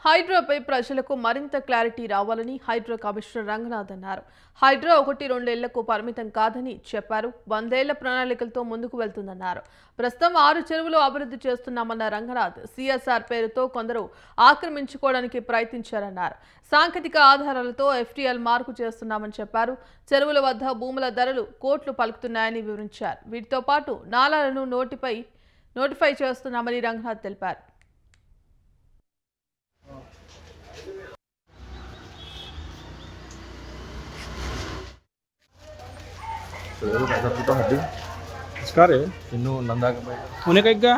హైడ్రాపై ప్రజలకు మరింత క్లారిటీ రావాలని హైడ్రా కమిషనర్ రంగనాథ్ అన్నారు. హైడ్రా 1-2 ఏళ్లకు పరిమితం కాదని చెప్పారు. 100 ఏళ్ల ప్రణాళికలతో ముందుకు వెళ్తుందన్నారు. ప్రస్తుతం 6 చెరువులు అభివృద్ధి చేస్తున్నామన్న రంగనాథ్ సిఎస్ఆర్ పేరుతో కొందరు ఆక్రమించుకోవడానికి ప్రయత్నించారన్నారు. సాంకేతిక ఆధారాలతో ఎఫ్టీఎల్ మార్కు చేస్తున్నామని చెప్పారు. చెరువుల వద్ద భూముల ధరలు కోట్లు పలుకుతున్నాయని వివరించారు. వీటితో పాటు నాలాలను నోటిఫై చేస్తున్నామని రంగనాథ్ తెలిపారు. Sekarang ya? Inu nanda ke baik. Mana kayak ga?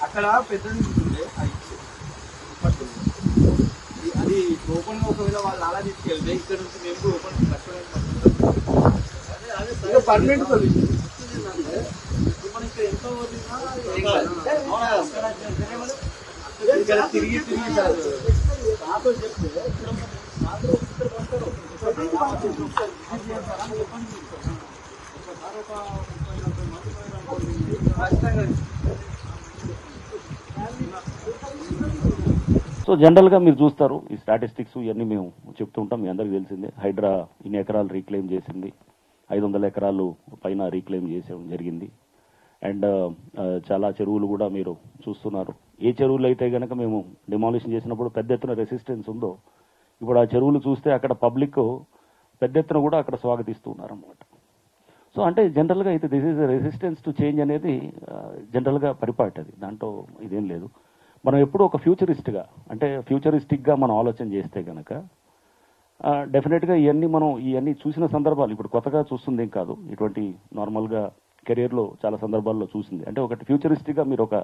అక్కడ పెద్దది అది ఓపెన్ గా ఒకవేళ వాళ్ళు అలా తీసుకెళ్తే ఇక్కడ నుంచి మేము కూడా ఓపెన్ పర్మనెంట్ సొల్యూషన్ మనకి ఎంతో ఇక్కడ తిరిగి నాతో చెప్తే సో జనరల్గా మీరు చూస్తారు ఈ స్టాటిస్టిక్స్ ఇవన్నీ మేము చెప్తూ ఉంటాం. మీ అందరికీ తెలిసిందే. హైడ్రా ఇన్ని ఎకరాలు రీక్లెయిమ్ చేసింది, 500 ఎకరాలు పైన రీక్లెయిమ్ చేసేయడం జరిగింది. అండ్ చాలా చెరువులు కూడా మీరు చూస్తున్నారు. ఏ చెరువులు అయితే కనుక మేము డిమాలిషన్ చేసినప్పుడు పెద్ద ఎత్తున రెసిస్టెన్స్ ఉందో, ఇప్పుడు ఆ చెరువులు చూస్తే అక్కడ పబ్లిక్ పెద్ద ఎత్తున కూడా అక్కడ స్వాగతిస్తూ ఉన్నారు అన్నమాట. సో అంటే జనరల్గా అయితే this is resistance to change అనేది జనరల్గా పరిపాటి. అది దాంట్లో ఇదేం లేదు. మనం ఎప్పుడు ఒక అంటే ఫ్యూచరిస్టిక్గా మనం ఆలోచన చేస్తే కనుక డెఫినెట్గా ఇవన్నీ చూసిన సందర్భాలు ఇప్పుడు కొత్తగా చూస్తుంది ఏం కాదు. ఇటువంటి నార్మల్గా కెరియర్లో చాలా సందర్భాల్లో చూసింది. అంటే ఒకటి ఫ్యూచరిస్టిక్గా మీరు ఒక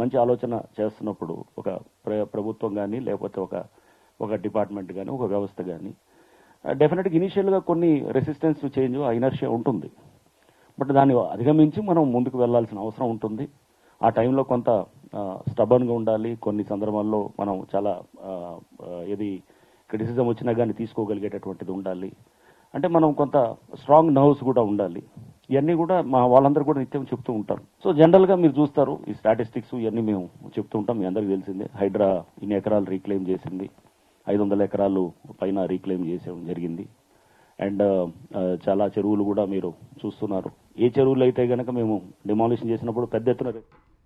మంచి ఆలోచన చేస్తున్నప్పుడు ఒక ప్రభుత్వం కానీ లేకపోతే ఒక డిపార్ట్మెంట్ కానీ ఒక వ్యవస్థ కానీ డెఫినెట్గా ఇనీషియల్గా కొన్ని రెసిస్టెన్స్ టు చేంజ్ ఆ ఇనర్షియా ఉంటుంది. బట్ దాన్ని అధిగమించి మనం ముందుకు వెళ్లాల్సిన అవసరం ఉంటుంది. ఆ టైంలో కొంత స్టబర్న్గా ఉండాలి. కొన్ని సందర్భాల్లో మనం చాలా ఏది క్రిటిసిజం వచ్చినా కానీ తీసుకోగలిగేటటువంటిది ఉండాలి. అంటే మనం కొంత స్ట్రాంగ్ నర్వ్స్ కూడా ఉండాలి. ఇవన్నీ కూడా మా వాళ్ళందరూ కూడా నిత్యం చెప్తూ ఉంటారు. సో జనరల్గా మీరు చూస్తారు ఈ స్టాటిస్టిక్స్ ఇవన్నీ మేము చెప్తూ ఉంటాం. మీ అందరికీ తెలిసిందే. హైడ్రా ఇన్ని ఎకరాలు రీక్లెయిమ్ చేసింది, 500 ఎకరాలు పైన రీక్లెయిమ్ చేసేయడం జరిగింది. అండ్ చాలా చెరువులు కూడా మీరు చూస్తున్నారు. ఏ చెరువులు అయితే కనుక మేము డిమాలిషన్ చేసినప్పుడు పెద్ద ఎత్తున